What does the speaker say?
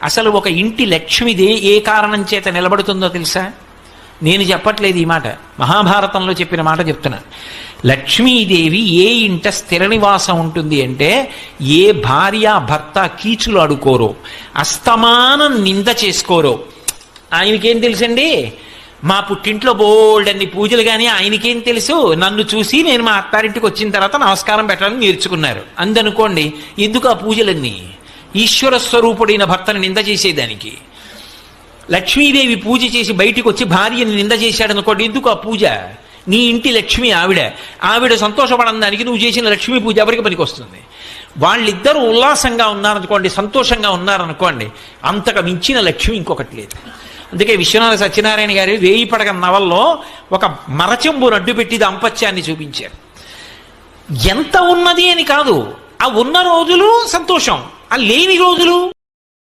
అసలు ఒక ఇంటి లక్ష్మిది ఏ కారణం చేత నిలబడుతుందో తెలుసా? నేను చెప్పట్లేదు ఈ మాట, మహాభారతంలో చెప్పిన మాట చెప్తున్నా. లక్ష్మీదేవి ఏ ఇంట స్థిర నివాసం ఉంటుంది అంటే, ఏ భార్య భర్త కీచులు అడుకోరో, అస్తమానం నింద చేసుకోరో. ఆయనకేం తెలుసండి, మా పుట్టింట్లో బోల్డన్ని పూజలు, కానీ ఆయనకేం తెలుసు, నన్ను చూసి నేను మా అత్తారింటికి వచ్చిన తర్వాత నమస్కారం పెట్టాలని నేర్చుకున్నారు అందనుకోండి. ఎందుకు ఆ పూజలన్నీ? ఈశ్వర స్వరూపుడైన భర్తను నింద చేసేదానికి. లక్ష్మీదేవి పూజ చేసి బయటికి వచ్చి భార్యని నింద చేశాడనుకోండి, ఎందుకు ఆ పూజ? నీ ఇంటి లక్ష్మి ఆవిడ సంతోషపడడానికి నువ్వు చేసిన లక్ష్మీ పూజ ఎవరికి పనికి వస్తుంది? వాళ్ళిద్దరూ ఉల్లాసంగా ఉన్నారనుకోండి, సంతోషంగా ఉన్నారనుకోండి, అంతకు మించిన లక్ష్మి ఇంకొకటి లేదు. అందుకే విశ్వనాథ సత్యనారాయణ గారి 1000 పడగ నవల్లో ఒక మరచెంబును అడ్డు పెట్టి దాంపత్యాన్ని చూపించారు. ఎంత ఉన్నది అని కాదు, ఆ ఉన్న రోజులు సంతోషం, ఆ లేని రోజులు